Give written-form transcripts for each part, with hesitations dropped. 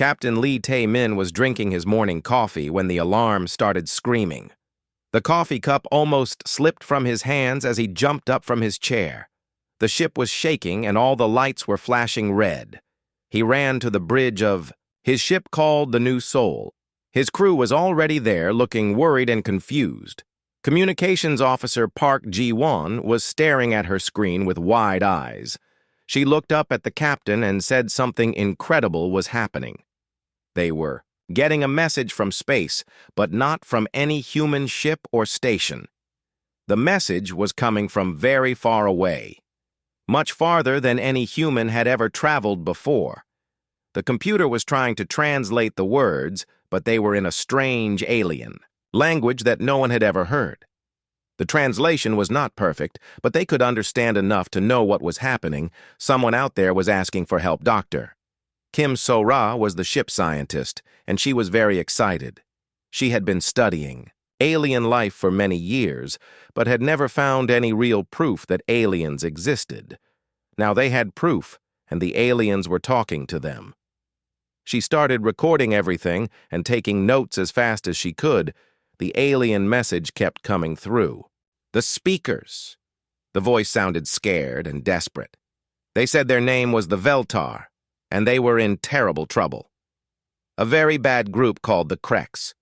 Captain Lee Tae-min was drinking his morning coffee when the alarm started screaming. The coffee cup almost slipped from his hands as he jumped up from his chair. The ship was shaking and all the lights were flashing red. He ran to the bridge of his ship called the New Seoul. His crew was already there, looking worried and confused. Communications Officer Park Ji-won was staring at her screen with wide eyes. She looked up at the captain and said something incredible was happening. They were getting a message from space, but not from any human ship or station. The message was coming from very far away, much farther than any human had ever traveled before. The computer was trying to translate the words, but they were in a strange alien language that no one had ever heard. The translation was not perfect, but they could understand enough to know what was happening. Someone out there was asking for help. Dr. Kim So-ra was the ship scientist, and she was very excited. She had been studying alien life for many years, but had never found any real proof that aliens existed. Now they had proof, and the aliens were talking to them. She started recording everything and taking notes as fast as she could. The alien message kept coming through. The speakers. The voice sounded scared and desperate. They said their name was the Veltar, and they were in terrible trouble. A very bad group called the Kreks.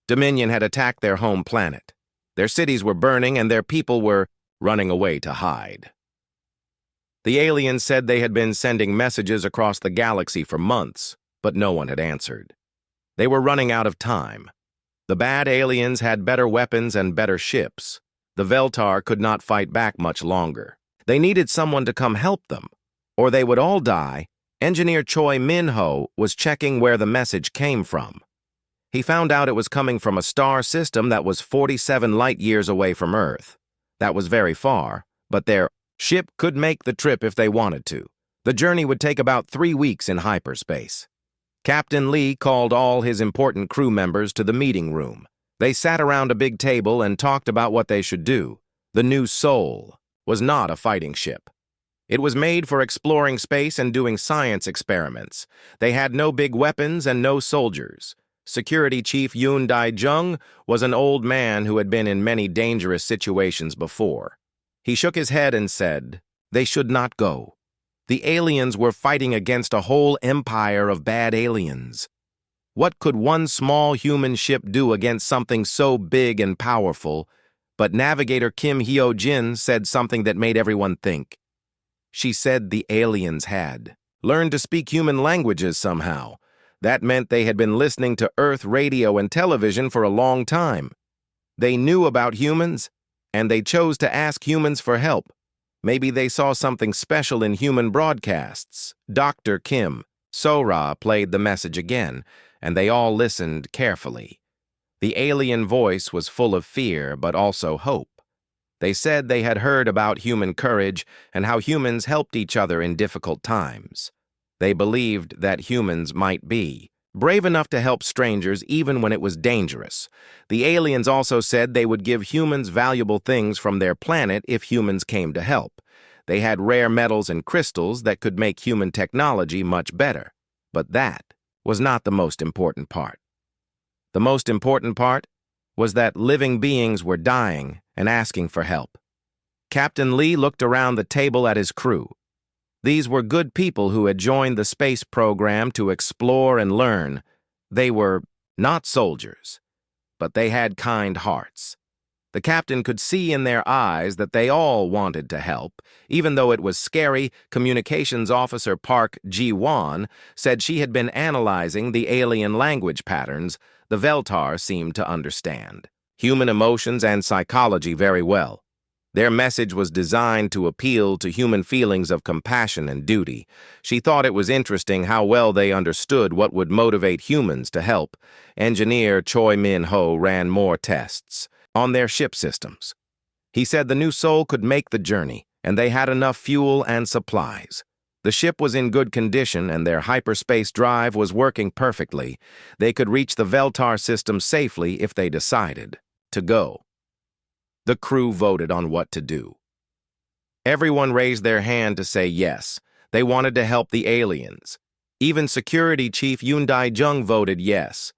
Dominion had attacked their home planet. Their cities were burning and their people were running away to hide. The aliens said they had been sending messages across the galaxy for months, but no one had answered. They were running out of time. The bad aliens had better weapons and better ships. The Veltar could not fight back much longer. They needed someone to come help them, or they would all die. Engineer Choi Min-ho was checking where the message came from. He found out it was coming from a star system that was 47 light-years away from Earth. That was very far, but their ship could make the trip if they wanted to. The journey would take about 3 weeks in hyperspace. Captain Lee called all his important crew members to the meeting room. They sat around a big table and talked about what they should do. The New Seoul was not a fighting ship. It was made for exploring space and doing science experiments. They had no big weapons and no soldiers. Security Chief Yoon Dae-jung was an old man who had been in many dangerous situations before. He shook his head and said, "They should not go. The aliens were fighting against a whole empire of bad aliens. What could one small human ship do against something so big and powerful?" But Navigator Kim Hyo-jin said something that made everyone think. She said the aliens had learned to speak human languages somehow. That meant they had been listening to Earth radio and television for a long time. They knew about humans, and they chose to ask humans for help. Maybe they saw something special in human broadcasts. Dr. Kim So-ra played the message again, and they all listened carefully. The alien voice was full of fear, but also hope. They said they had heard about human courage and how humans helped each other in difficult times. They believed that humans might be brave enough to help strangers even when it was dangerous. The aliens also said they would give humans valuable things from their planet if humans came to help. They had rare metals and crystals that could make human technology much better. But that was not the most important part. The most important part was that living beings were dying and asking for help. Captain Lee looked around the table at his crew. These were good people who had joined the space program to explore and learn. They were not soldiers, but they had kind hearts. The captain could see in their eyes that they all wanted to help. Even though it was scary, Communications Officer Park Ji-won said she had been analyzing the alien language patterns. The Veltar seemed to understand human emotions and psychology very well. Their message was designed to appeal to human feelings of compassion and duty. She thought it was interesting how well they understood what would motivate humans to help. Engineer Choi Min-ho ran more tests on their ship systems. He said the New Seoul could make the journey, and they had enough fuel and supplies. The ship was in good condition, and their hyperspace drive was working perfectly. They could reach the Veltar system safely if they decided to go. The crew voted on what to do. Everyone raised their hand to say yes. They wanted to help the aliens. Even Security Chief Yoon Dae-jung voted yes,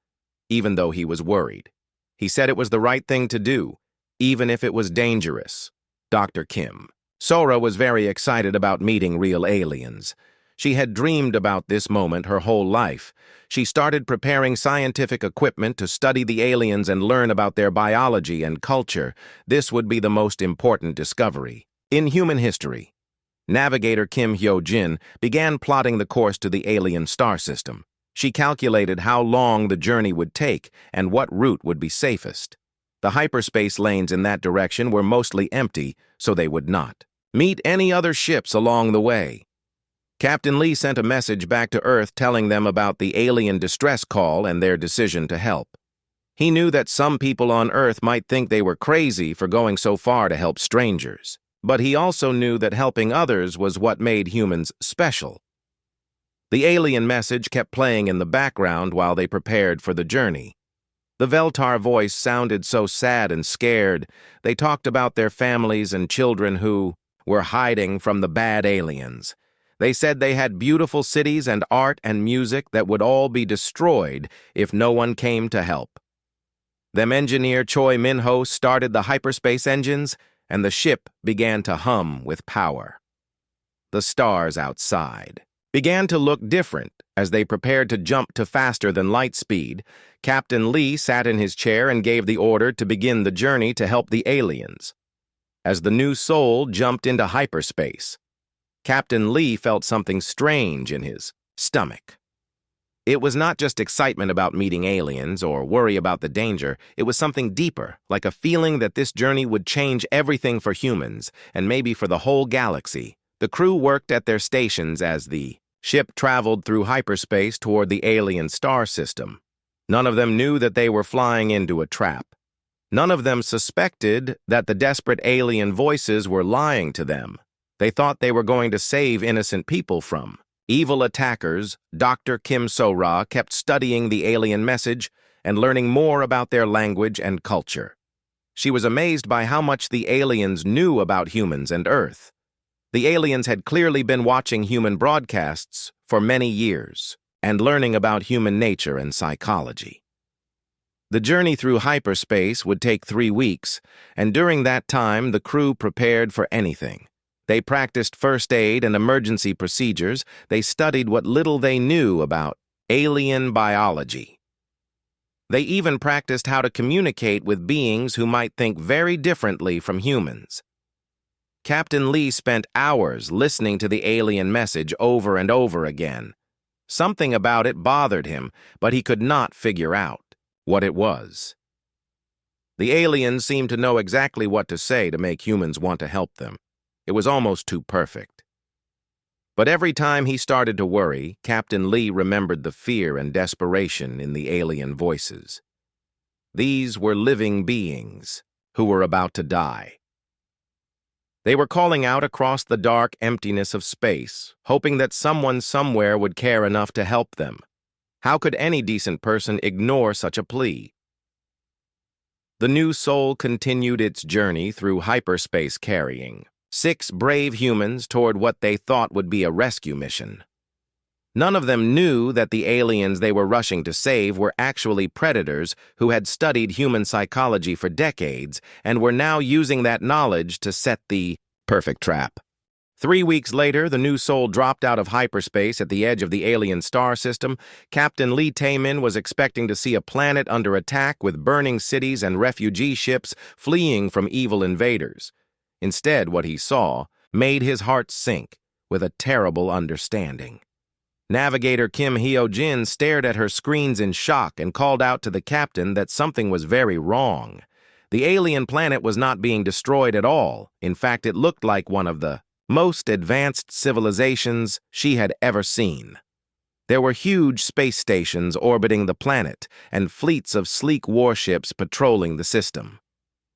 even though he was worried. He said it was the right thing to do, even if it was dangerous. Dr. Kim. Sora was very excited about meeting real aliens. She had dreamed about this moment her whole life. She started preparing scientific equipment to study the aliens and learn about their biology and culture. This would be the most important discovery in human history. Navigator Kim Hyo-jin began plotting the course to the alien star system. She calculated how long the journey would take and what route would be safest. The hyperspace lanes in that direction were mostly empty, so they would not meet any other ships along the way. Captain Lee sent a message back to Earth telling them about the alien distress call and their decision to help. He knew that some people on Earth might think they were crazy for going so far to help strangers, but he also knew that helping others was what made humans special. The alien message kept playing in the background while they prepared for the journey. The Veltar voice sounded so sad and scared. They talked about their families and children who were hiding from the bad aliens. They said they had beautiful cities and art and music that would all be destroyed if no one came to help. Them engineer Choi Min-ho started the hyperspace engines, and the ship began to hum with power. The stars outside began to look different as they prepared to jump to faster than light speed. Captain Lee sat in his chair and gave the order to begin the journey to help the aliens. As the new soul jumped into hyperspace, Captain Lee felt something strange in his stomach. It was not just excitement about meeting aliens or worry about the danger. It was something deeper, like a feeling that this journey would change everything for humans, and maybe for the whole galaxy. The crew worked at their stations as the ship traveled through hyperspace toward the alien star system. None of them knew that they were flying into a trap. None of them suspected that the desperate alien voices were lying to them. They thought they were going to save innocent people from evil attackers. Dr. Kim So-ra kept studying the alien message and learning more about their language and culture. She was amazed by how much the aliens knew about humans and Earth. The aliens had clearly been watching human broadcasts for many years and learning about human nature and psychology. The journey through hyperspace would take 3 weeks, and during that time the crew prepared for anything. They practiced first aid and emergency procedures. They studied what little they knew about alien biology. They even practiced how to communicate with beings who might think very differently from humans. Captain Lee spent hours listening to the alien message over and over again. Something about it bothered him, but he could not figure out what it was. The aliens seemed to know exactly what to say to make humans want to help them. It was almost too perfect. But every time he started to worry, Captain Lee remembered the fear and desperation in the alien voices. These were living beings who were about to die. They were calling out across the dark emptiness of space, hoping that someone somewhere would care enough to help them. How could any decent person ignore such a plea? The new soul continued its journey through hyperspace carrying 6 brave humans toward what they thought would be a rescue mission. None of them knew that the aliens they were rushing to save were actually predators who had studied human psychology for decades and were now using that knowledge to set the perfect trap. 3 weeks later, the new soul dropped out of hyperspace at the edge of the alien star system. Captain Lee Tae-min was expecting to see a planet under attack with burning cities and refugee ships fleeing from evil invaders. Instead, what he saw made his heart sink with a terrible understanding. Navigator Kim Hyo-jin stared at her screens in shock and called out to the captain that something was very wrong. The alien planet was not being destroyed at all. In fact, it looked like one of the most advanced civilizations she had ever seen. There were huge space stations orbiting the planet and fleets of sleek warships patrolling the system.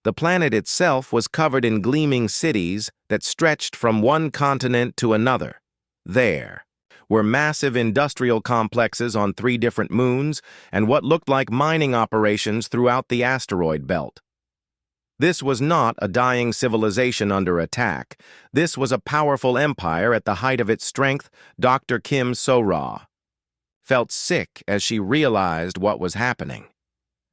The planet itself was covered in gleaming cities that stretched from one continent to another. There were massive industrial complexes on 3 different moons and what looked like mining operations throughout the asteroid belt. This was not a dying civilization under attack. This was a powerful empire at the height of its strength. Dr. Kim So-ra felt sick as she realized what was happening.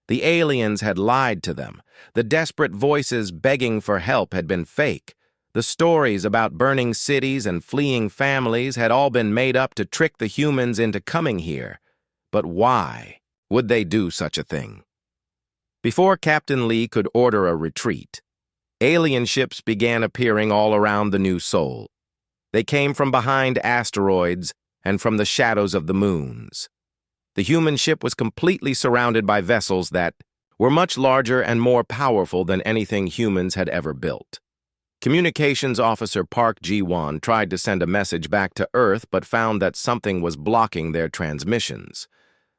The aliens had lied to them. The desperate voices begging for help had been fake. The stories about burning cities and fleeing families had all been made up to trick the humans into coming here. But why would they do such a thing? Before Captain Lee could order a retreat, alien ships began appearing all around the New Sol. They came from behind asteroids and from the shadows of the moons. The human ship was completely surrounded by vessels that were much larger and more powerful than anything humans had ever built. Communications Officer Park Ji-won tried to send a message back to Earth but found that something was blocking their transmissions.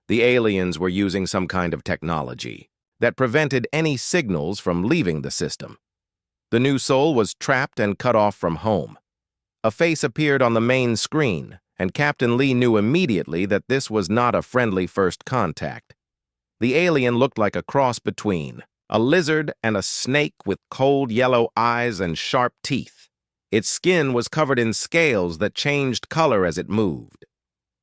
The aliens were using some kind of technology that prevented any signals from leaving the system. The New Sol was trapped and cut off from home. A face appeared on the main screen, and Captain Lee knew immediately that this was not a friendly first contact. The alien looked like a cross between a lizard and a snake with cold yellow eyes and sharp teeth. Its skin was covered in scales that changed color as it moved.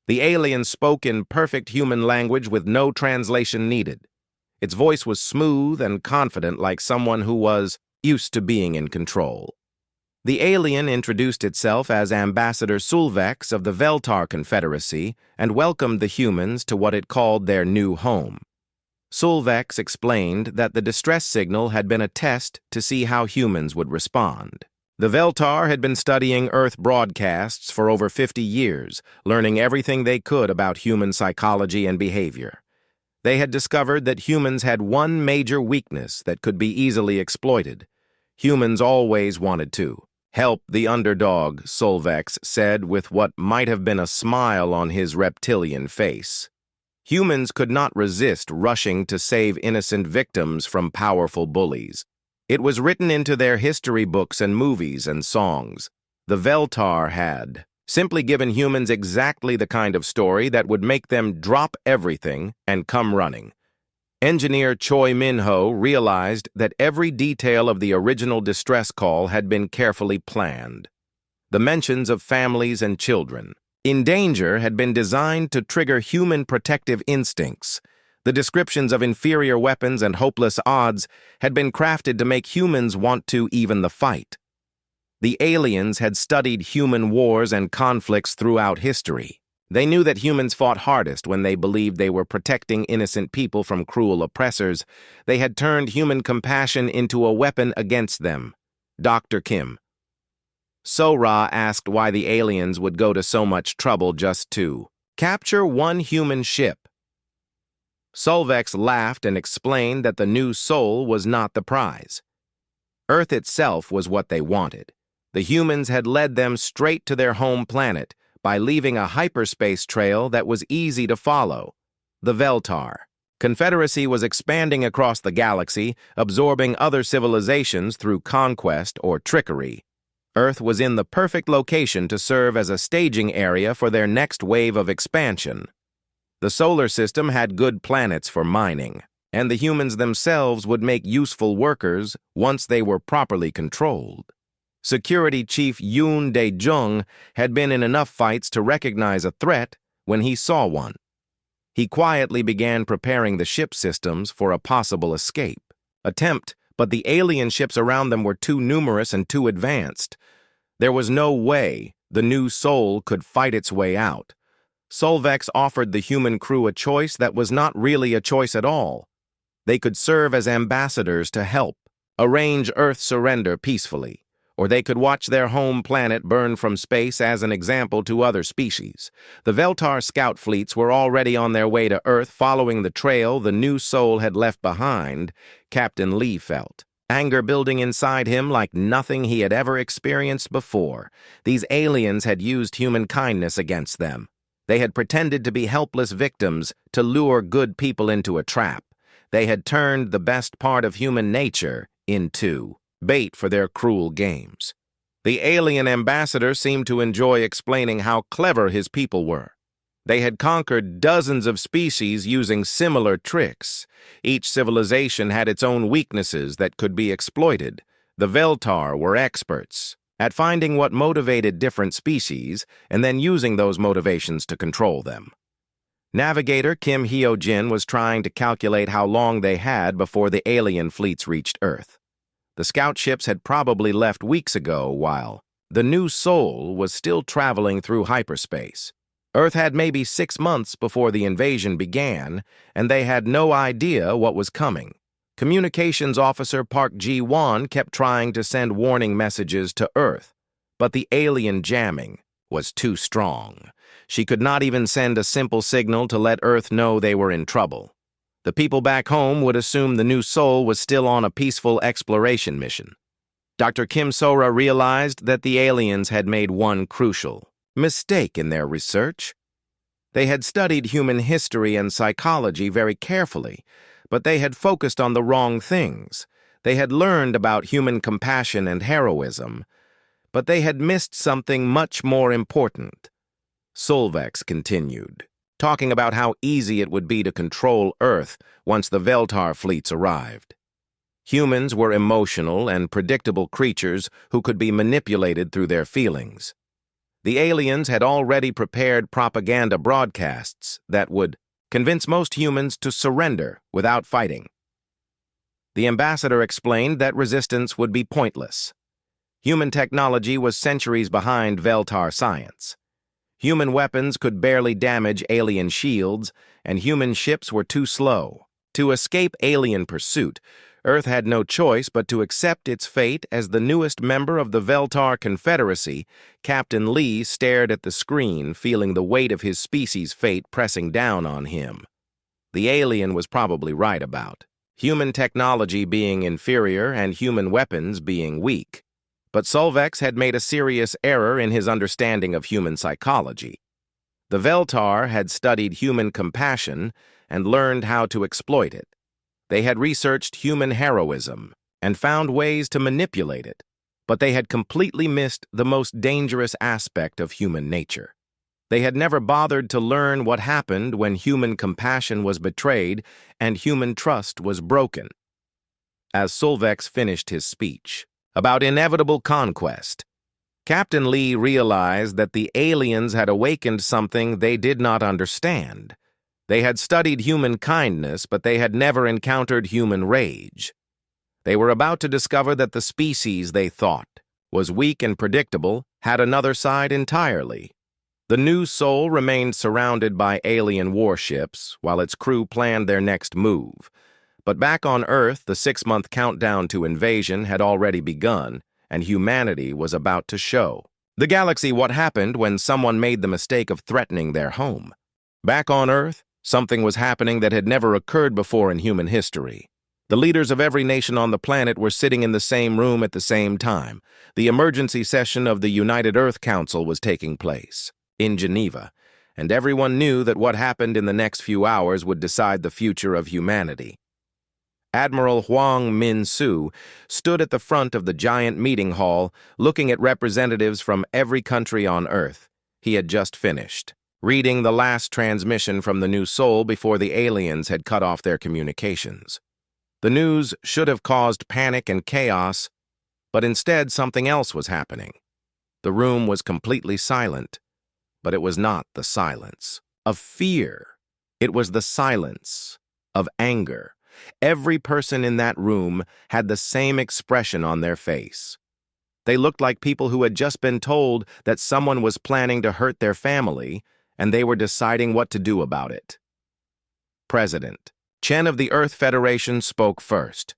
The alien spoke in perfect human language with no translation needed. Its voice was smooth and confident, like someone who was used to being in control. The alien introduced itself as Ambassador Sulvex of the Veltar Confederacy and welcomed the humans to what it called their new home. Sulvex explained that the distress signal had been a test to see how humans would respond. The Veltar had been studying Earth broadcasts for over 50 years, learning everything they could about human psychology and behavior. They had discovered that humans had one major weakness that could be easily exploited. Humans always wanted to help the underdog, Sulvex said with what might have been a smile on his reptilian face. Humans could not resist rushing to save innocent victims from powerful bullies. It was written into their history books and movies and songs. The Veltar had simply given humans exactly the kind of story that would make them drop everything and come running. Engineer Choi Min-ho realized that every detail of the original distress call had been carefully planned. The mentions of families and children in danger had been designed to trigger human protective instincts. The descriptions of inferior weapons and hopeless odds had been crafted to make humans want to even the fight. The aliens had studied human wars and conflicts throughout history. They knew that humans fought hardest when they believed they were protecting innocent people from cruel oppressors. They had turned human compassion into a weapon against them. Dr. Kim. Sora asked why the aliens would go to so much trouble just to capture one human ship. Sulvex laughed and explained that the New Sol was not the prize. Earth itself was what they wanted. The humans had led them straight to their home planet by leaving a hyperspace trail that was easy to follow. The Veltar Confederacy was expanding across the galaxy, absorbing other civilizations through conquest or trickery. Earth was in the perfect location to serve as a staging area for their next wave of expansion. The solar system had good planets for mining, and the humans themselves would make useful workers once they were properly controlled. Security Chief Yoon Dae-jung had been in enough fights to recognize a threat when he saw one. He quietly began preparing the ship systems for a possible escape attempt, but the alien ships around them were too numerous and too advanced. There was no way the New Sol could fight its way out. Sulvex offered the human crew a choice that was not really a choice at all. They could serve as ambassadors to help, arrange Earth's surrender peacefully, or they could watch their home planet burn from space as an example to other species. The Veltar scout fleets were already on their way to Earth following the trail the New Sol had left behind. Captain Lee felt anger building inside him like nothing he had ever experienced before. These aliens had used human kindness against them. They had pretended to be helpless victims to lure good people into a trap. They had turned the best part of human nature into bait for their cruel games. The alien ambassador seemed to enjoy explaining how clever his people were. They had conquered dozens of species using similar tricks. Each civilization had its own weaknesses that could be exploited. The Veltar were experts at finding what motivated different species and then using those motivations to control them. Navigator Kim Hyo-jin was trying to calculate how long they had before the alien fleets reached Earth. The scout ships had probably left weeks ago, while the new Sol was still traveling through hyperspace. Earth had maybe 6 months before the invasion began, and they had no idea what was coming. Communications officer Park Ji-won kept trying to send warning messages to Earth, but the alien jamming was too strong. She could not even send a simple signal to let Earth know they were in trouble. The people back home would assume the new Sol was still on a peaceful exploration mission. Dr. Kim Sora realized that the aliens had made one crucial mistake in their research. They had studied human history and psychology very carefully, but they had focused on the wrong things. They had learned about human compassion and heroism, but they had missed something much more important. Solvex continued, talking about how easy it would be to control Earth once the Veltar fleets arrived. Humans were emotional and predictable creatures who could be manipulated through their feelings. The aliens had already prepared propaganda broadcasts that would convince most humans to surrender without fighting. The ambassador explained that resistance would be pointless. Human technology was centuries behind Veltar science. Human weapons could barely damage alien shields, and human ships were too slow. To escape alien pursuit, Earth had no choice but to accept its fate. As the newest member of the Veltar Confederacy, Captain Lee stared at the screen, feeling the weight of his species' fate pressing down on him. The alien was probably right about human technology being inferior and human weapons being weak. But Solvex had made a serious error in his understanding of human psychology. The Veltar had studied human compassion and learned how to exploit it. They had researched human heroism and found ways to manipulate it, but they had completely missed the most dangerous aspect of human nature. They had never bothered to learn what happened when human compassion was betrayed and human trust was broken. As Solvex finished his speech about inevitable conquest, Captain Lee realized that the aliens had awakened something they did not understand. They had studied human kindness, but they had never encountered human rage. They were about to discover that the species they thought was weak and predictable had another side entirely. The new Sol remained surrounded by alien warships while its crew planned their next move. But back on Earth, the 6-month countdown to invasion had already begun, and humanity was about to show the galaxy what happened when someone made the mistake of threatening their home. Back on Earth, something was happening that had never occurred before in human history. The leaders of every nation on the planet were sitting in the same room at the same time. The emergency session of the United Earth Council was taking place in Geneva, and everyone knew that what happened in the next few hours would decide the future of humanity. Admiral Hwang Min-soo stood at the front of the giant meeting hall, looking at representatives from every country on Earth. He had just finished reading the last transmission from the new Sol before the aliens had cut off their communications. The news should have caused panic and chaos, but instead something else was happening. The room was completely silent, but it was not the silence of fear. It was the silence of anger. Every person in that room had the same expression on their face. They looked like people who had just been told that someone was planning to hurt their family, and they were deciding what to do about it. President Chen of the Earth Federation spoke first.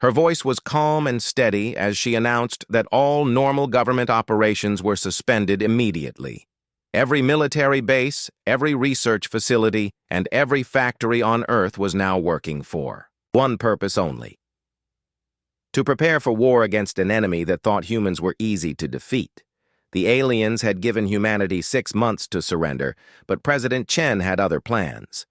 Her voice was calm and steady as she announced that all normal government operations were suspended immediately. Every military base, every research facility, and every factory on Earth was now working for one purpose only: to prepare for war against an enemy that thought humans were easy to defeat. The aliens had given humanity 6 months to surrender, but President Chen had other plans.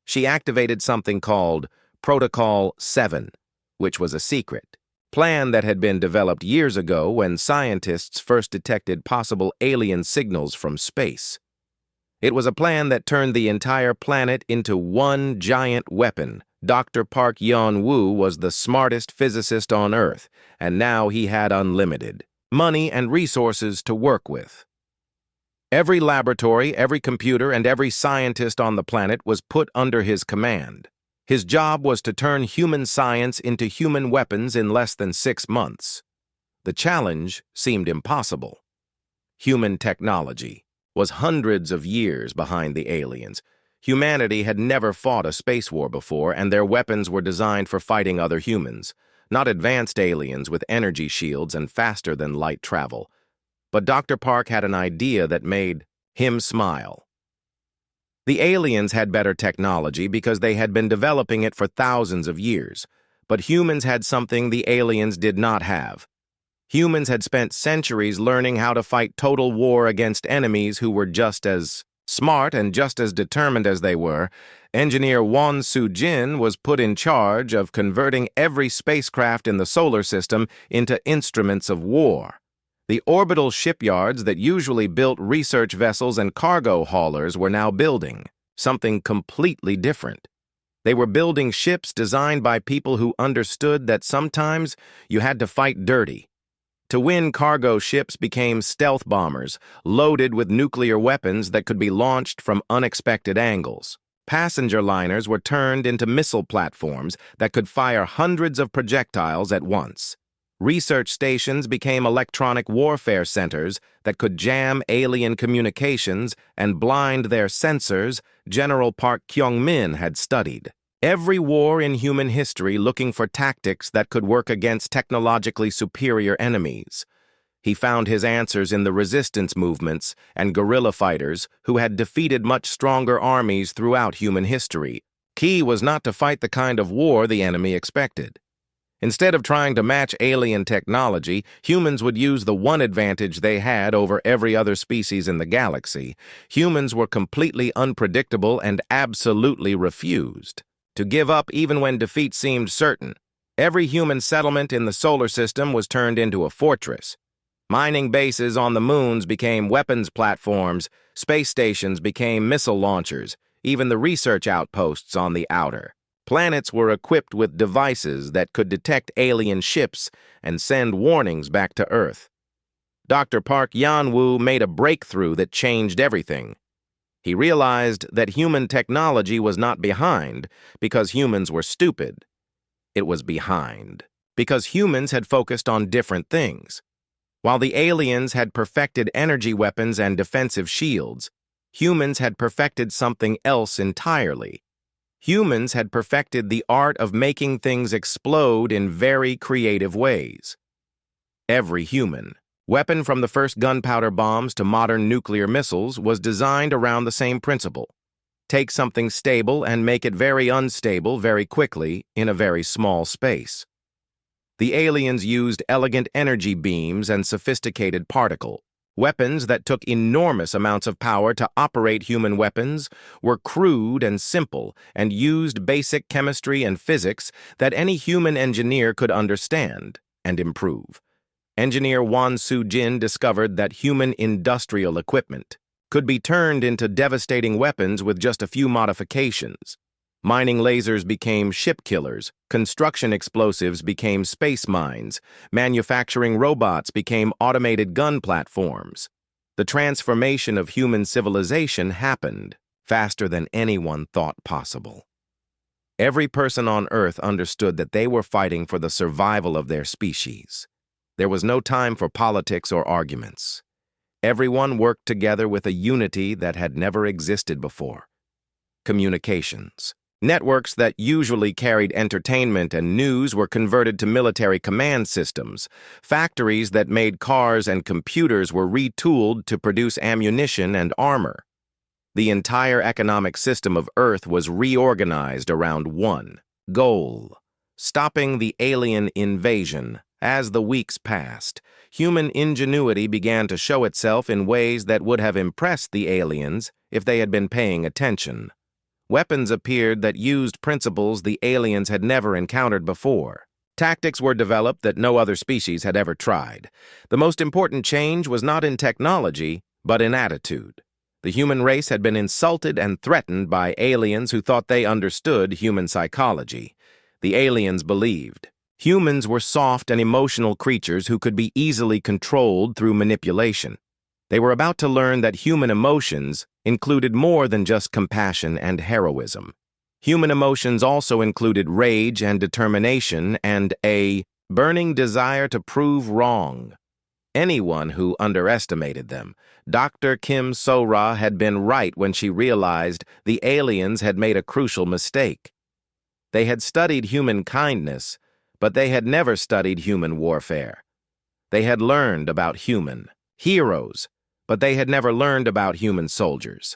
She activated something called Protocol 7, which was a secret plan that had been developed years ago when scientists first detected possible alien signals from space. It was a plan that turned the entire planet into one giant weapon. Dr. Park Yeon-woo was the smartest physicist on Earth, and now he had unlimited money and resources to work with. Every laboratory, every computer, and every scientist on the planet was put under his command. His job was to turn human science into human weapons in less than 6 months. The challenge seemed impossible. Human technology was hundreds of years behind the aliens. Humanity had never fought a space war before, and their weapons were designed for fighting other humans, not advanced aliens with energy shields and faster-than-light travel. But Dr. Park had an idea that made him smile. The aliens had better technology because they had been developing it for thousands of years, but humans had something the aliens did not have. Humans had spent centuries learning how to fight total war against enemies who were just as smart and just as determined as they were. Engineer Wan Su-jin was put in charge of converting every spacecraft in the solar system into instruments of war. The orbital shipyards that usually built research vessels and cargo haulers were now building something completely different. They were building ships designed by people who understood that sometimes you had to fight dirty. To win, cargo ships became stealth bombers, loaded with nuclear weapons that could be launched from unexpected angles. Passenger liners were turned into missile platforms that could fire hundreds of projectiles at once. Research stations became electronic warfare centers that could jam alien communications and blind their sensors. General Park Kyung-min had studied every war in human history, looking for tactics that could work against technologically superior enemies. He found his answers in the resistance movements and guerrilla fighters who had defeated much stronger armies throughout human history. Key was not to fight the kind of war the enemy expected. Instead of trying to match alien technology, humans would use the one advantage they had over every other species in the galaxy. Humans were completely unpredictable and absolutely refused to give up even when defeat seemed certain. Every human settlement in the solar system was turned into a fortress. Mining bases on the moons became weapons platforms, space stations became missile launchers, even the research outposts on the outer planets were equipped with devices that could detect alien ships and send warnings back to Earth. Dr. Park Yan-woo made a breakthrough that changed everything. He realized that human technology was not behind because humans were stupid. It was behind because humans had focused on different things. While the aliens had perfected energy weapons and defensive shields, humans had perfected something else entirely. Humans had perfected the art of making things explode in very creative ways. Every human weapon, from the first gunpowder bombs to modern nuclear missiles, was designed around the same principle. Take something stable and make it very unstable very quickly in a very small space. The aliens used elegant energy beams and sophisticated particle weapons that took enormous amounts of power to operate. Human weapons were crude and simple and used basic chemistry and physics that any human engineer could understand and improve. Engineer Wan Su-jin discovered that human industrial equipment could be turned into devastating weapons with just a few modifications. Mining lasers became ship killers, construction explosives became space mines, manufacturing robots became automated gun platforms. The transformation of human civilization happened faster than anyone thought possible. Every person on Earth understood that they were fighting for the survival of their species. There was no time for politics or arguments. Everyone worked together with a unity that had never existed before. Communications. Networks that usually carried entertainment and news were converted to military command systems. Factories that made cars and computers were retooled to produce ammunition and armor. The entire economic system of Earth was reorganized around one goal: stopping the alien invasion. As the weeks passed, human ingenuity began to show itself in ways that would have impressed the aliens if they had been paying attention. Weapons appeared that used principles the aliens had never encountered before. Tactics were developed that no other species had ever tried. The most important change was not in technology, but in attitude. The human race had been insulted and threatened by aliens who thought they understood human psychology. The aliens believed humans were soft and emotional creatures who could be easily controlled through manipulation. They were about to learn that human emotions included more than just compassion and heroism. Human emotions also included rage and determination and a burning desire to prove wrong anyone who underestimated them. Dr. Kim So-ra had been right when she realized the aliens had made a crucial mistake. They had studied human kindness, but they had never studied human warfare. They had learned about human heroes, but they had never learned about human soldiers.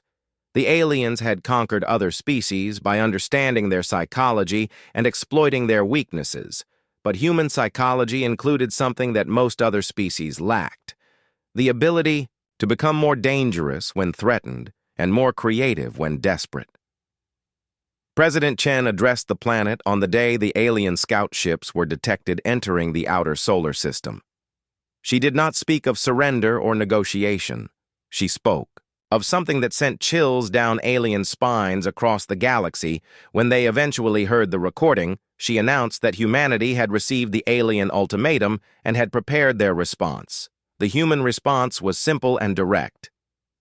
The aliens had conquered other species by understanding their psychology and exploiting their weaknesses, but human psychology included something that most other species lacked: the ability to become more dangerous when threatened and more creative when desperate. President Chen addressed the planet on the day the alien scout ships were detected entering the outer solar system. She did not speak of surrender or negotiation. She spoke of something that sent chills down alien spines across the galaxy. When they eventually heard the recording, she announced that humanity had received the alien ultimatum and had prepared their response. The human response was simple and direct.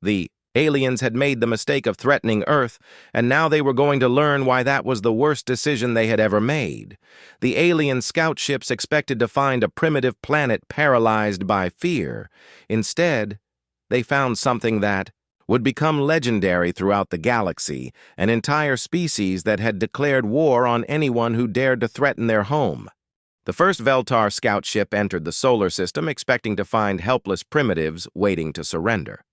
The aliens had made the mistake of threatening Earth, and now they were going to learn why that was the worst decision they had ever made. The alien scout ships expected to find a primitive planet paralyzed by fear. Instead, they found something that would become legendary throughout the galaxy, an entire species that had declared war on anyone who dared to threaten their home. The first Veltar scout ship entered the solar system expecting to find helpless primitives waiting to surrender.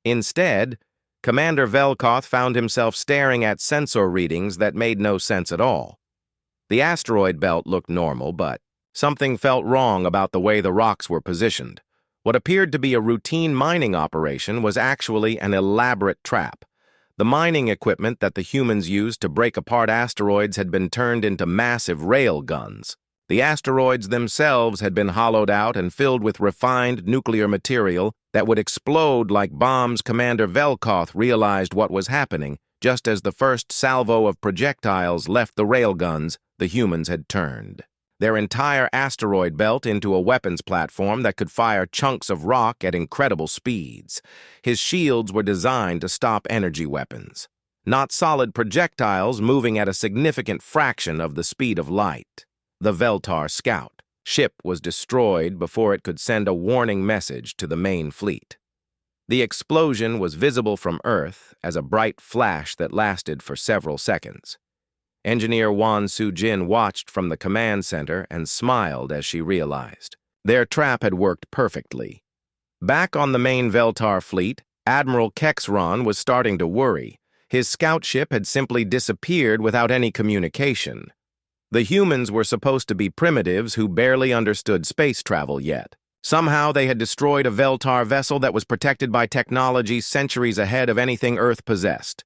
Instead, Commander Velkoth found himself staring at sensor readings that made no sense at all. The asteroid belt looked normal, but something felt wrong about the way the rocks were positioned. What appeared to be a routine mining operation was actually an elaborate trap. The mining equipment that the humans used to break apart asteroids had been turned into massive rail guns. The asteroids themselves had been hollowed out and filled with refined nuclear material that would explode like bombs. Commander Velkoth realized what was happening. Just as the first salvo of projectiles left the railguns, the humans had turned their entire asteroid belt into a weapons platform that could fire chunks of rock at incredible speeds. His shields were designed to stop energy weapons, not solid projectiles moving at a significant fraction of the speed of light. The Veltar scout ship was destroyed before it could send a warning message to the main fleet. The explosion was visible from Earth as a bright flash that lasted for several seconds. Engineer Wan Su-jin watched from the command center and smiled as she realized their trap had worked perfectly. Back on the main Veltar fleet, Admiral Kexron was starting to worry. His scout ship had simply disappeared without any communication. The humans were supposed to be primitives who barely understood space travel yet. Somehow they had destroyed a Veltar vessel that was protected by technology centuries ahead of anything Earth possessed.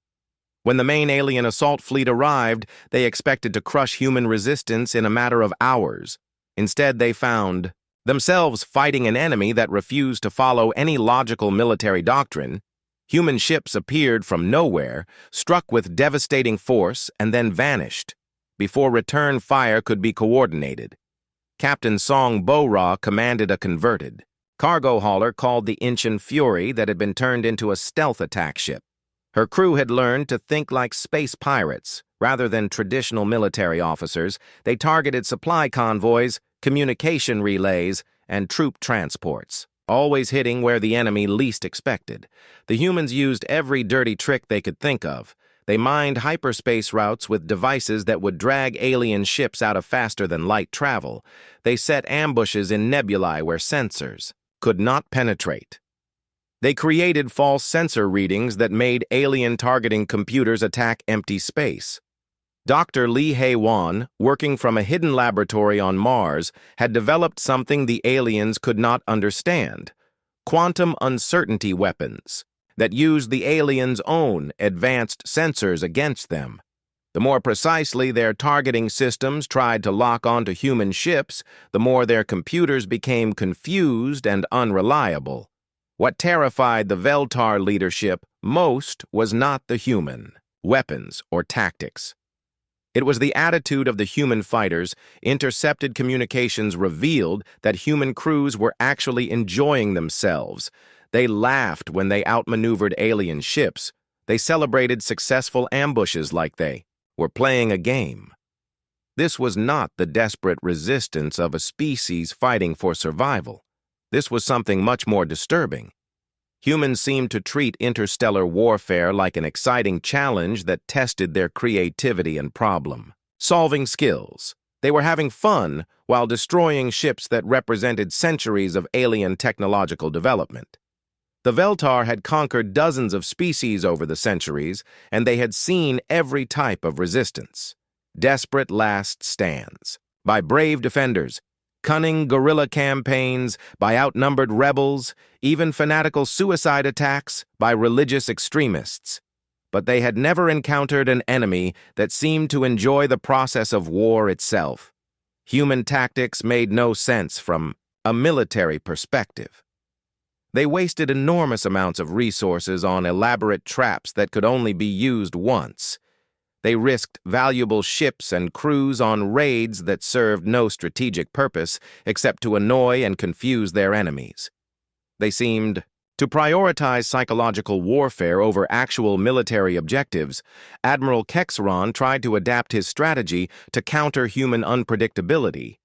When the main alien assault fleet arrived, they expected to crush human resistance in a matter of hours. Instead, they found themselves fighting an enemy that refused to follow any logical military doctrine. Human ships appeared from nowhere, struck with devastating force, and then vanished before return fire could be coordinated. Captain Song Bo-ra commanded a converted cargo hauler called the Incheon Fury that had been turned into a stealth attack ship. Her crew had learned to think like space pirates. Rather than traditional military officers, they targeted supply convoys, communication relays, and troop transports, always hitting where the enemy least expected. The humans used every dirty trick they could think of. They mined hyperspace routes with devices that would drag alien ships out of faster-than-light travel. They set ambushes in nebulae where sensors could not penetrate. They created false sensor readings that made alien targeting computers attack empty space. Dr. Lee Hae-won, working from a hidden laboratory on Mars, had developed something the aliens could not understand: quantum uncertainty weapons that used the aliens' own advanced sensors against them. The more precisely their targeting systems tried to lock onto human ships, the more their computers became confused and unreliable. What terrified the Veltar leadership most was not the human weapons or tactics. It was the attitude of the human fighters. Intercepted communications revealed that human crews were actually enjoying themselves. They laughed when they outmaneuvered alien ships. They celebrated successful ambushes like they were playing a game. This was not the desperate resistance of a species fighting for survival. This was something much more disturbing. Humans seemed to treat interstellar warfare like an exciting challenge that tested their creativity and problem-solving skills. They were having fun while destroying ships that represented centuries of alien technological development. The Veltar had conquered dozens of species over the centuries, and they had seen every type of resistance. Desperate last stands, by brave defenders, cunning guerrilla campaigns by outnumbered rebels, even fanatical suicide attacks by religious extremists. But they had never encountered an enemy that seemed to enjoy the process of war itself. Human tactics made no sense from a military perspective. They wasted enormous amounts of resources on elaborate traps that could only be used once. They risked valuable ships and crews on raids that served no strategic purpose except to annoy and confuse their enemies. They seemed to prioritize psychological warfare over actual military objectives. Admiral Kexron tried to adapt his strategy to counter human unpredictability.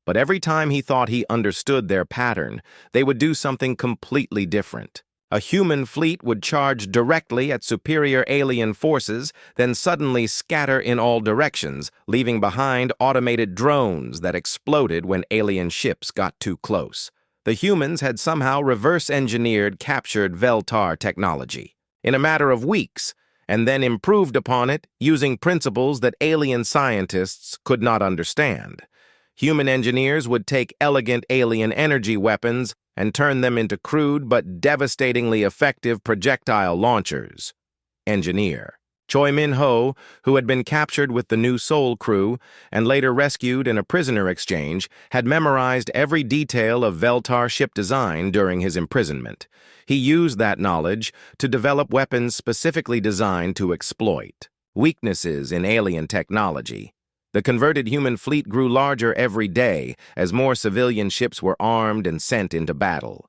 But every time he thought he understood their pattern, they would do something completely different. A human fleet would charge directly at superior alien forces, then suddenly scatter in all directions, leaving behind automated drones that exploded when alien ships got too close. The humans had somehow reverse-engineered captured Veltar technology in a matter of weeks, and then improved upon it using principles that alien scientists could not understand. Human engineers would take elegant alien energy weapons and turn them into crude but devastatingly effective projectile launchers. Engineer Choi Min-ho, who had been captured with the New Soul crew and later rescued in a prisoner exchange, had memorized every detail of Veltar ship design during his imprisonment. He used that knowledge to develop weapons specifically designed to exploit weaknesses in alien technology. The converted human fleet grew larger every day as more civilian ships were armed and sent into battle.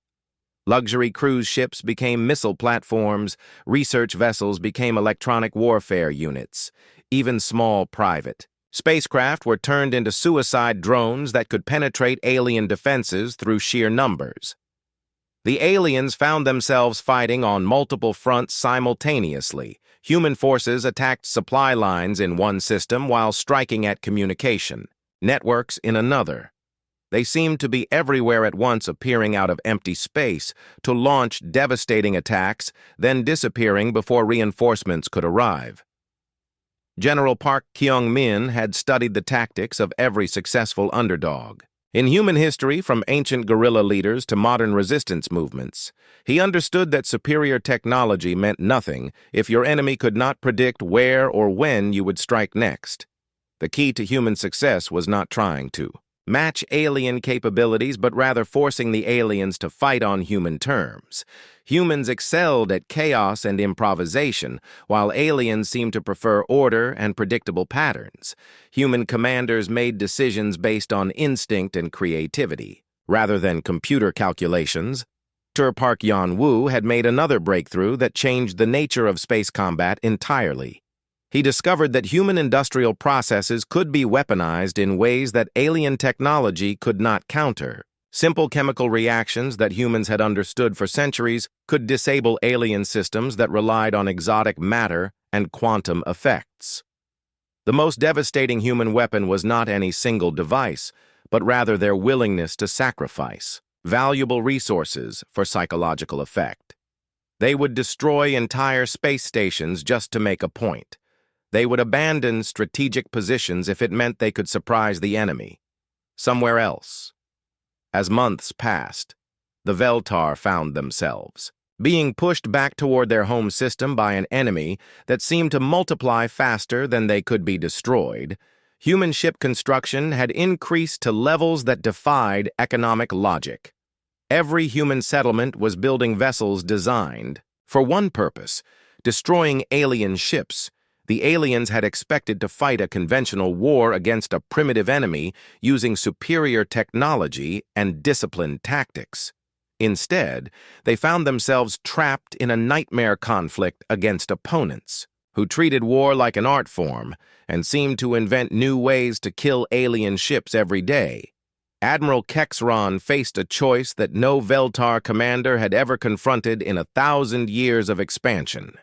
Luxury cruise ships became missile platforms, research vessels became electronic warfare units. Even small private spacecraft were turned into suicide drones that could penetrate alien defenses through sheer numbers. The aliens found themselves fighting on multiple fronts simultaneously. Human forces attacked supply lines in one system while striking at communication networks in another. They seemed to be everywhere at once, appearing out of empty space to launch devastating attacks, then disappearing before reinforcements could arrive. General Park Kyung-min had studied the tactics of every successful underdog. In human history, from ancient guerrilla leaders to modern resistance movements, he understood that superior technology meant nothing if your enemy could not predict where or when you would strike next. The key to human success was not trying to match alien capabilities, but rather forcing the aliens to fight on human terms. Humans excelled at chaos and improvisation, while aliens seemed to prefer order and predictable patterns. Human commanders made decisions based on instinct and creativity, rather than computer calculations. Dr. Park Yan-woo had made another breakthrough that changed the nature of space combat entirely. He discovered that human industrial processes could be weaponized in ways that alien technology could not counter. Simple chemical reactions that humans had understood for centuries could disable alien systems that relied on exotic matter and quantum effects. The most devastating human weapon was not any single device, but rather their willingness to sacrifice valuable resources for psychological effect. They would destroy entire space stations just to make a point. They would abandon strategic positions if it meant they could surprise the enemy somewhere else. As months passed, the Veltar found themselves being pushed back toward their home system by an enemy that seemed to multiply faster than they could be destroyed. Human ship construction had increased to levels that defied economic logic. Every human settlement was building vessels designed for one purpose: destroying alien ships. The aliens had expected to fight a conventional war against a primitive enemy using superior technology and disciplined tactics. Instead, they found themselves trapped in a nightmare conflict against opponents who treated war like an art form and seemed to invent new ways to kill alien ships every day. Admiral Kexron faced a choice that no Veltar commander had ever confronted in 1,000 years of expansion.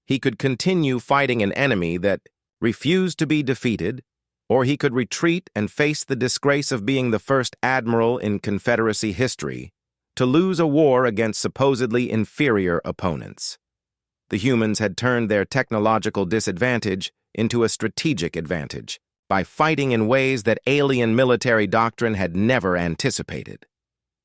He could continue fighting an enemy that refused to be defeated, or he could retreat and face the disgrace of being the first admiral in Confederacy history to lose a war against supposedly inferior opponents. The humans had turned their technological disadvantage into a strategic advantage by fighting in ways that alien military doctrine had never anticipated.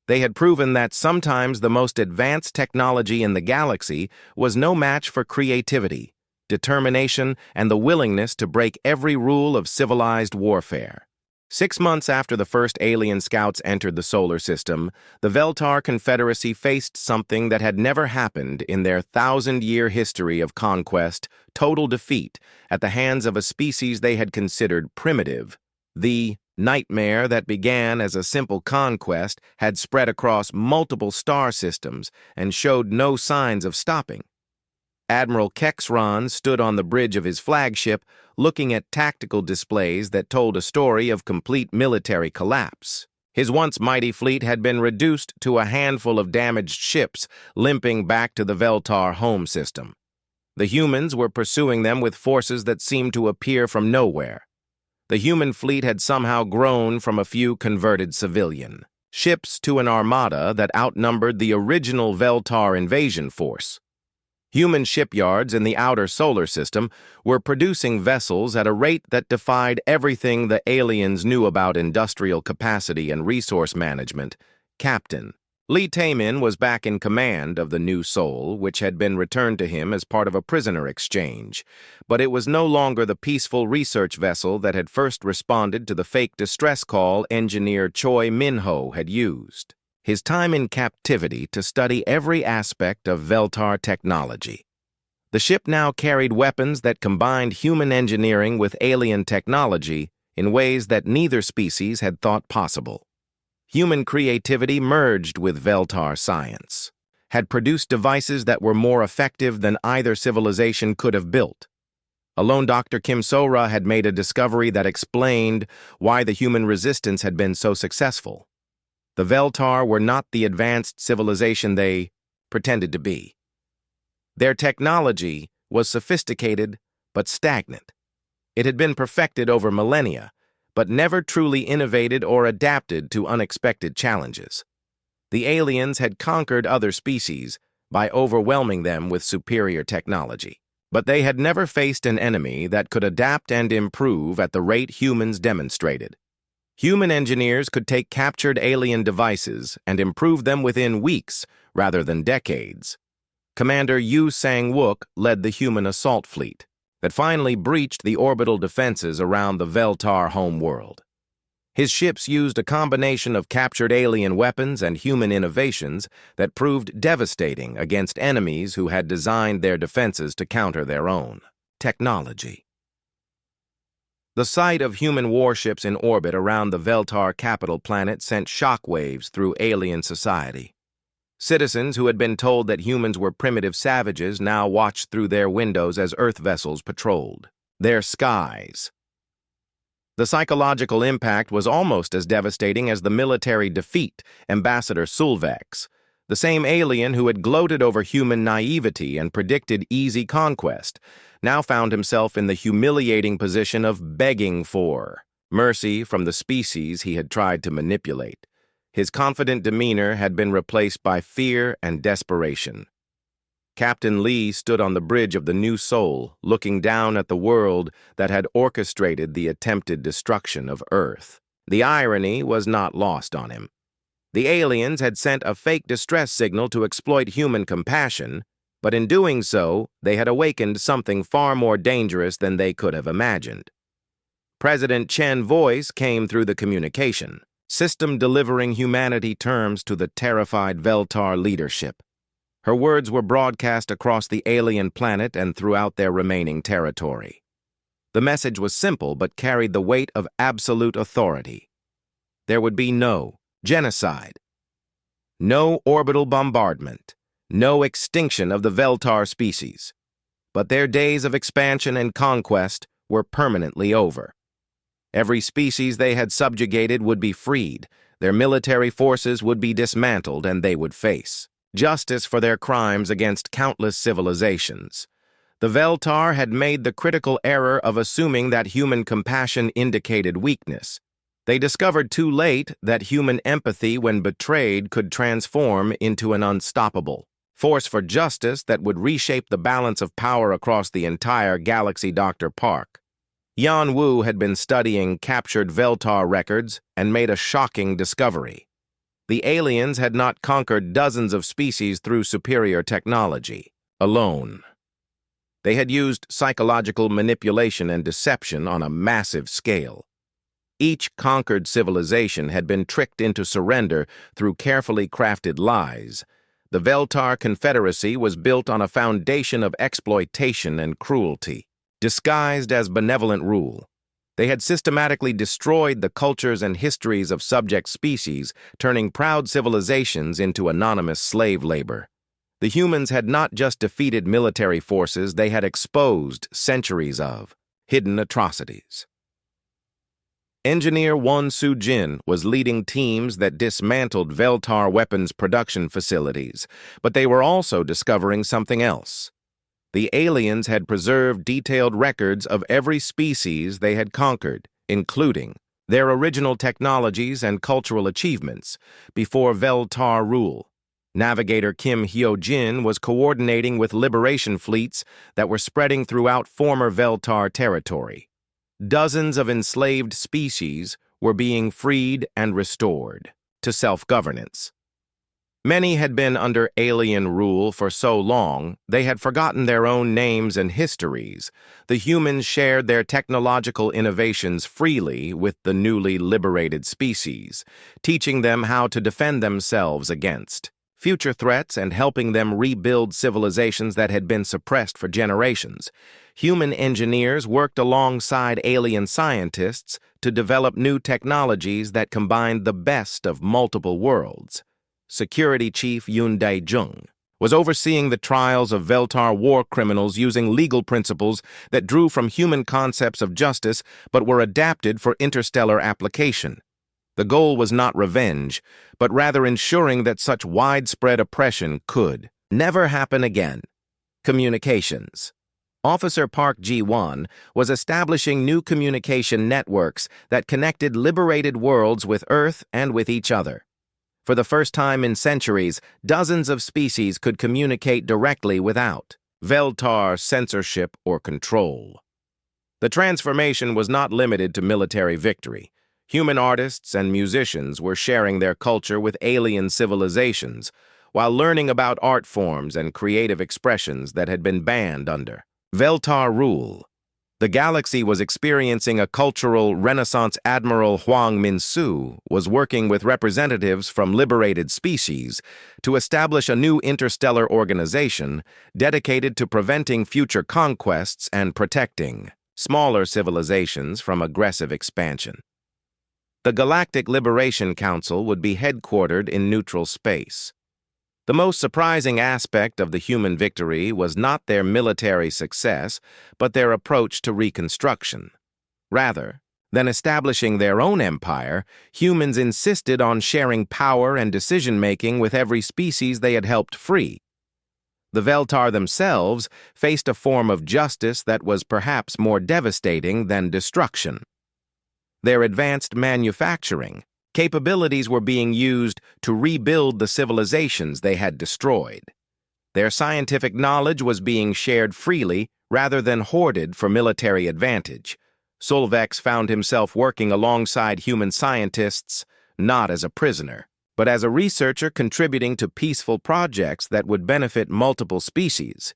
They had proven that sometimes the most advanced technology in the galaxy was no match for creativity, determination, and the willingness to break every rule of civilized warfare. 6 months after the first alien scouts entered the solar system, the Veltar Confederacy faced something that had never happened in their 1,000-year history of conquest, total defeat, at the hands of a species they had considered primitive. The nightmare that began as a simple conquest had spread across multiple star systems and showed no signs of stopping. Admiral Kexron stood on the bridge of his flagship, looking at tactical displays that told a story of complete military collapse. His once mighty fleet had been reduced to a handful of damaged ships, limping back to the Veltar home system. The humans were pursuing them with forces that seemed to appear from nowhere. The human fleet had somehow grown from a few converted civilian ships to an armada that outnumbered the original Veltar invasion force. Human shipyards in the outer solar system were producing vessels at a rate that defied everything the aliens knew about industrial capacity and resource management. Captain Lee Taemin was back in command of the new Sol, which had been returned to him as part of a prisoner exchange, but it was no longer the peaceful research vessel that had first responded to the fake distress call engineer Choi Min-ho had used. His time in captivity to study every aspect of Veltar technology. The ship now carried weapons that combined human engineering with alien technology in ways that neither species had thought possible. Human creativity merged with Veltar science, had produced devices that were more effective than either civilization could have built. Alone Dr. Kim Sora had made a discovery that explained why the human resistance had been so successful. The Veltar were not the advanced civilization they pretended to be. Their technology was sophisticated but stagnant. It had been perfected over millennia, but never truly innovated or adapted to unexpected challenges. The aliens had conquered other species by overwhelming them with superior technology, but they had never faced an enemy that could adapt and improve at the rate humans demonstrated. Human engineers could take captured alien devices and improve them within weeks rather than decades. Commander Yu Sang-wook led the human assault fleet that finally breached the orbital defenses around the Veltar homeworld. His ships used a combination of captured alien weapons and human innovations that proved devastating against enemies who had designed their defenses to counter their own technology. The sight of human warships in orbit around the Veltar capital planet sent shockwaves through alien society. Citizens who had been told that humans were primitive savages now watched through their windows as Earth vessels patrolled their skies. The psychological impact was almost as devastating as the military defeat. Ambassador Sulvex, the same alien who had gloated over human naivety and predicted easy conquest, now found himself in the humiliating position of begging for mercy from the species he had tried to manipulate. His confident demeanor had been replaced by fear and desperation. Captain Lee stood on the bridge of the new Sol, looking down at the world that had orchestrated the attempted destruction of Earth. The irony was not lost on him. The aliens had sent a fake distress signal to exploit human compassion, but in doing so, they had awakened something far more dangerous than they could have imagined. President Chen's voice came through the communication system, delivering humanity terms to the terrified Veltar leadership. Her words were broadcast across the alien planet and throughout their remaining territory. The message was simple but carried the weight of absolute authority. There would be no genocide, No orbital bombardment. No extinction of the Veltar species. But their days of expansion and conquest were permanently over. Every species they had subjugated would be freed, their military forces would be dismantled, and they would face justice for their crimes against countless civilizations. The Veltar had made the critical error of assuming that human compassion indicated weakness. They discovered too late that human empathy, when betrayed, could transform into an unstoppable force for justice that would reshape the balance of power across the entire galaxy. Dr. Park Yan Wu had been studying captured Veltar records and made a shocking discovery. The aliens had not conquered dozens of species through superior technology alone. They had used psychological manipulation and deception on a massive scale. Each conquered civilization had been tricked into surrender through carefully crafted lies. The Veltar Confederacy was built on a foundation of exploitation and cruelty, disguised as benevolent rule. They had systematically destroyed the cultures and histories of subject species, turning proud civilizations into anonymous slave labor. The humans had not just defeated military forces, they had exposed centuries of hidden atrocities. Engineer Won Soo-jin was leading teams that dismantled Veltar weapons production facilities, but they were also discovering something else. The aliens had preserved detailed records of every species they had conquered, including their original technologies and cultural achievements before Veltar rule. Navigator Kim Hyo-jin was coordinating with liberation fleets that were spreading throughout former Veltar territory. Dozens of enslaved species were being freed and restored to self-governance. Many had been under alien rule for so long, they had forgotten their own names and histories. The humans shared their technological innovations freely with the newly liberated species, teaching them how to defend themselves against future threats and helping them rebuild civilizations that had been suppressed for generations. Human engineers worked alongside alien scientists to develop new technologies that combined the best of multiple worlds. Security Chief Yoon Dae-jung was overseeing the trials of Veltar war criminals using legal principles that drew from human concepts of justice but were adapted for interstellar application. The goal was not revenge, but rather ensuring that such widespread oppression could never happen again. Communications. Officer Park Ji-won was establishing new communication networks that connected liberated worlds with Earth and with each other. For the first time in centuries, dozens of species could communicate directly without Veltar censorship or control. The transformation was not limited to military victory. Human artists and musicians were sharing their culture with alien civilizations while learning about art forms and creative expressions that had been banned under Veltar rule. The galaxy was experiencing a cultural renaissance. Admiral Hwang Min-soo was working with representatives from liberated species to establish a new interstellar organization dedicated to preventing future conquests and protecting smaller civilizations from aggressive expansion. The Galactic Liberation Council would be headquartered in neutral space. The most surprising aspect of the human victory was not their military success, but their approach to reconstruction. Rather than establishing their own empire, humans insisted on sharing power and decision-making with every species they had helped free. The Veltar themselves faced a form of justice that was perhaps more devastating than destruction. Their advanced manufacturing capabilities were being used to rebuild the civilizations they had destroyed. Their scientific knowledge was being shared freely rather than hoarded for military advantage. Solvex found himself working alongside human scientists, not as a prisoner, but as a researcher contributing to peaceful projects that would benefit multiple species.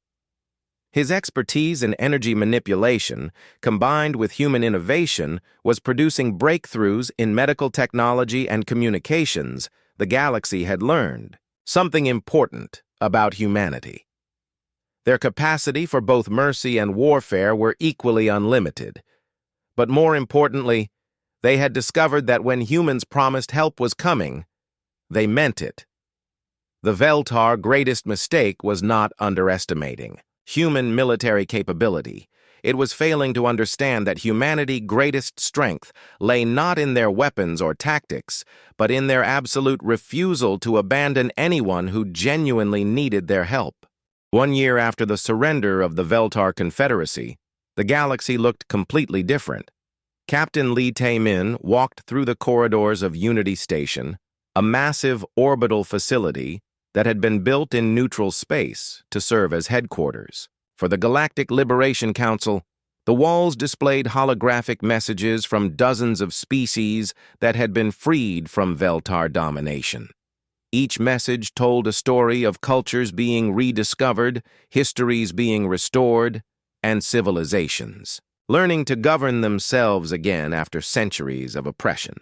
His expertise in energy manipulation, combined with human innovation, was producing breakthroughs in medical technology and communications. The galaxy had learned something important about humanity. Their capacity for both mercy and warfare were equally unlimited. But more importantly, they had discovered that when humans promised help was coming, they meant it. The Veltar greatest mistake was not underestimating human military capability. It was failing to understand that humanity's greatest strength lay not in their weapons or tactics, but in their absolute refusal to abandon anyone who genuinely needed their help. 1 year after the surrender of the Veltar Confederacy, the galaxy looked completely different. Captain Lee Tae-min walked through the corridors of Unity Station, a massive orbital facility that had been built in neutral space to serve as headquarters. For the Galactic Liberation Council, the walls displayed holographic messages from dozens of species that had been freed from Veltar domination. Each message told a story of cultures being rediscovered, histories being restored, and civilizations learning to govern themselves again after centuries of oppression.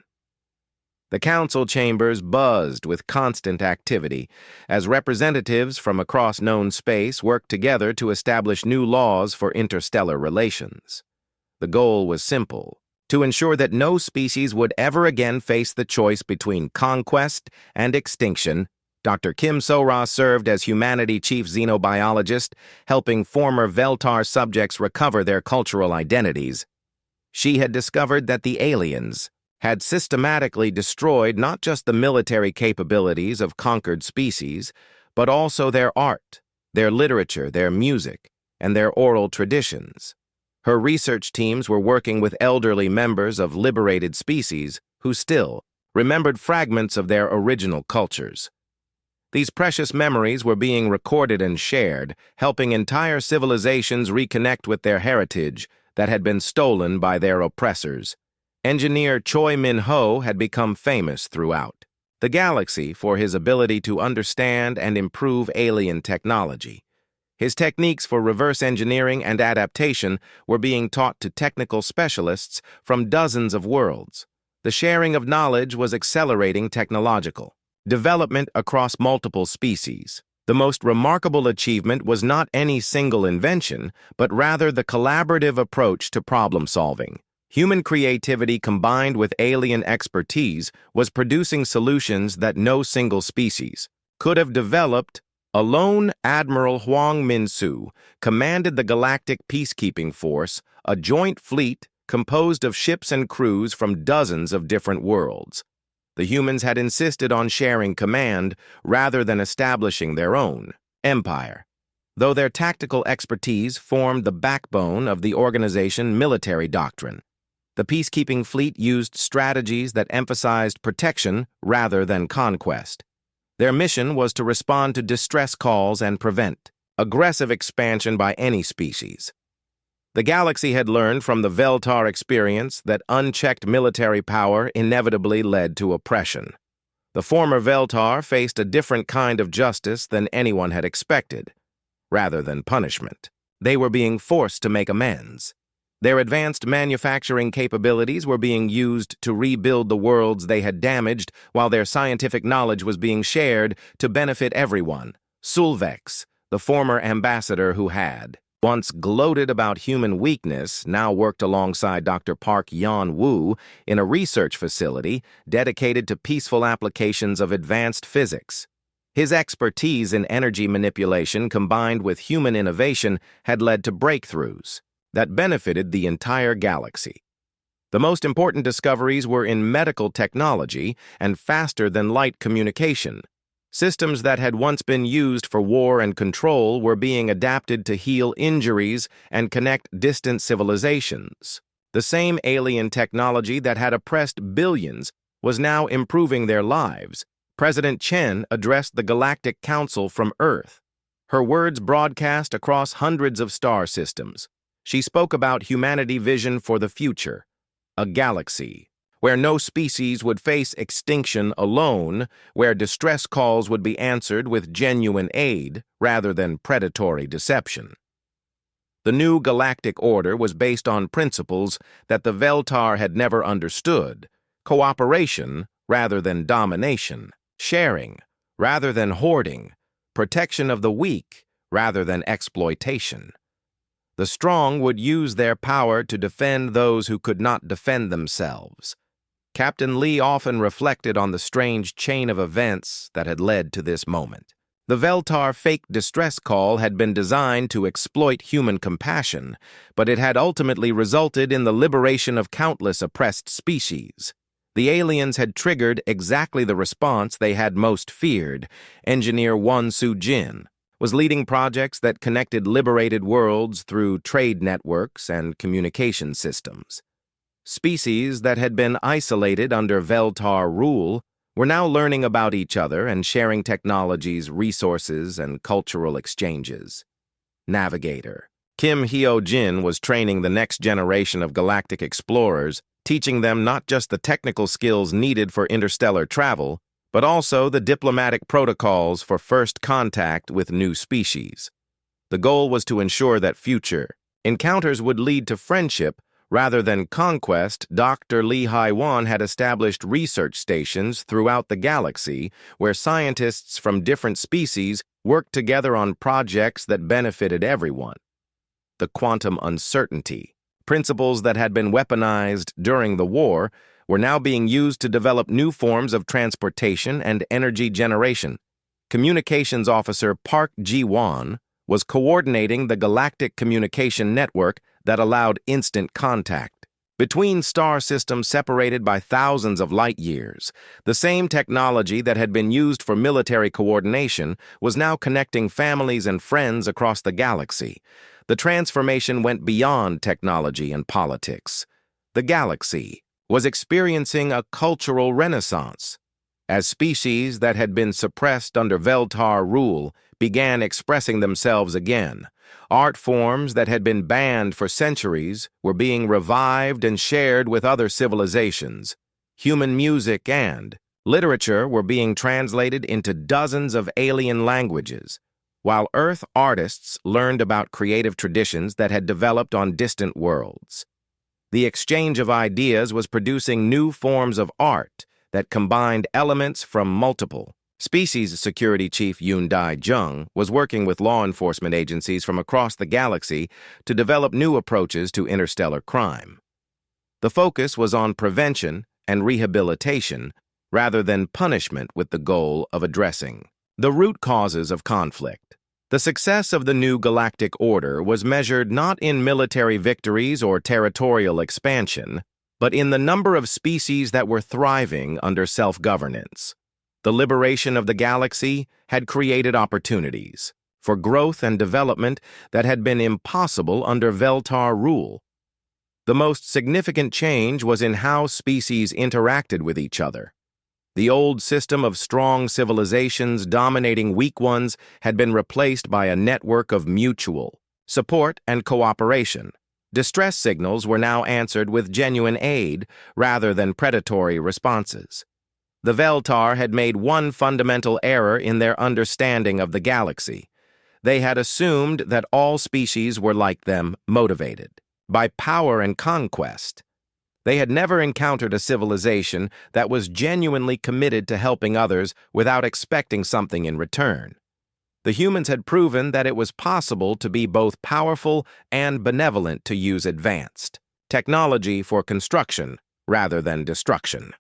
The council chambers buzzed with constant activity as representatives from across known space worked together to establish new laws for interstellar relations. The goal was simple: to ensure that no species would ever again face the choice between conquest and extinction. Dr. Kim So-ra served as Humanity Chief Xenobiologist, helping former Veltar subjects recover their cultural identities. She had discovered that the aliens had systematically destroyed not just the military capabilities of conquered species, but also their art, their literature, their music, and their oral traditions. Her research teams were working with elderly members of liberated species who still remembered fragments of their original cultures. These precious memories were being recorded and shared, helping entire civilizations reconnect with their heritage that had been stolen by their oppressors. Engineer Choi Min-ho had become famous throughout the galaxy for his ability to understand and improve alien technology. His techniques for reverse engineering and adaptation were being taught to technical specialists from dozens of worlds. The sharing of knowledge was accelerating technological development across multiple species. The most remarkable achievement was not any single invention, but rather the collaborative approach to problem solving. Human creativity combined with alien expertise was producing solutions that no single species could have developed alone. Admiral Hwang Min-soo commanded the Galactic Peacekeeping Force, a joint fleet composed of ships and crews from dozens of different worlds. The humans had insisted on sharing command rather than establishing their own empire, though their tactical expertise formed the backbone of the organization's military doctrine. The peacekeeping fleet used strategies that emphasized protection rather than conquest. Their mission was to respond to distress calls and prevent aggressive expansion by any species. The galaxy had learned from the Veltar experience that unchecked military power inevitably led to oppression. The former Veltar faced a different kind of justice than anyone had expected. Rather than punishment, they were being forced to make amends. Their advanced manufacturing capabilities were being used to rebuild the worlds they had damaged, while their scientific knowledge was being shared to benefit everyone. Sulvex, the former ambassador who had once gloated about human weakness, now worked alongside Dr. Park Yeon-woo in a research facility dedicated to peaceful applications of advanced physics. His expertise in energy manipulation combined with human innovation had led to breakthroughs that benefited the entire galaxy. The most important discoveries were in medical technology and faster-than-light communication. Systems that had once been used for war and control were being adapted to heal injuries and connect distant civilizations. The same alien technology that had oppressed billions was now improving their lives. President Chen addressed the Galactic Council from Earth. Her words broadcast across hundreds of star systems. She spoke about humanity's vision for the future, a galaxy where no species would face extinction alone, where distress calls would be answered with genuine aid rather than predatory deception. The new galactic order was based on principles that the Veltar had never understood: cooperation rather than domination, sharing rather than hoarding, protection of the weak rather than exploitation. The strong would use their power to defend those who could not defend themselves. Captain Lee often reflected on the strange chain of events that had led to this moment. The Veltar fake distress call had been designed to exploit human compassion, but it had ultimately resulted in the liberation of countless oppressed species. The aliens had triggered exactly the response they had most feared. Engineer Won Soo-jin was leading projects that connected liberated worlds through trade networks and communication systems. Species that had been isolated under Veltar rule were now learning about each other and sharing technologies, resources, and cultural exchanges. Navigator Kim Hyo-jin was training the next generation of galactic explorers, teaching them not just the technical skills needed for interstellar travel, but also the diplomatic protocols for first contact with new species. The goal was to ensure that future encounters would lead to friendship rather than conquest. Dr. Lee Hai-won had established research stations throughout the galaxy where scientists from different species worked together on projects that benefited everyone. The quantum uncertainty principles that had been weaponized during the war were now being used to develop new forms of transportation and energy generation. Communications Officer Park Ji-won was coordinating the galactic communication network that allowed instant contact between star systems separated by thousands of light years. The same technology that had been used for military coordination was now connecting families and friends across the galaxy. The transformation went beyond technology and politics. The galaxy was experiencing a cultural renaissance. As species that had been suppressed under Veltar rule began expressing themselves again, art forms that had been banned for centuries were being revived and shared with other civilizations. Human music and literature were being translated into dozens of alien languages, while Earth artists learned about creative traditions that had developed on distant worlds. The exchange of ideas was producing new forms of art that combined elements from multiple species. Security Chief Yoon Dae-jung was working with law enforcement agencies from across the galaxy to develop new approaches to interstellar crime. The focus was on prevention and rehabilitation rather than punishment, with the goal of addressing the root causes of conflict. The success of the new galactic order was measured not in military victories or territorial expansion, but in the number of species that were thriving under self-governance. The liberation of the galaxy had created opportunities for growth and development that had been impossible under Veltar rule. The most significant change was in how species interacted with each other. The old system of strong civilizations dominating weak ones had been replaced by a network of mutual support and cooperation. Distress signals were now answered with genuine aid rather than predatory responses. The Veltar had made one fundamental error in their understanding of the galaxy. They had assumed that all species were like them, motivated by power and conquest. They had never encountered a civilization that was genuinely committed to helping others without expecting something in return. The humans had proven that it was possible to be both powerful and benevolent, to use advanced technology for construction rather than destruction.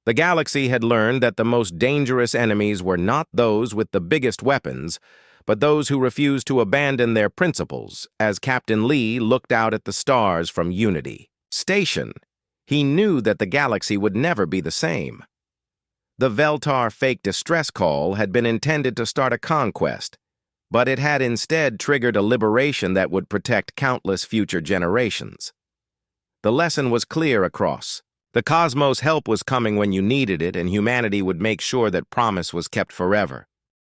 The galaxy had learned that the most dangerous enemies were not those with the biggest weapons, but those who refused to abandon their principles. As Captain Lee looked out at the stars from Unity Station, he knew that the galaxy would never be the same. The Veltar fake distress call had been intended to start a conquest, but it had instead triggered a liberation that would protect countless future generations. The lesson was clear across. The cosmos' help was coming when you needed it, and humanity would make sure that promise was kept forever.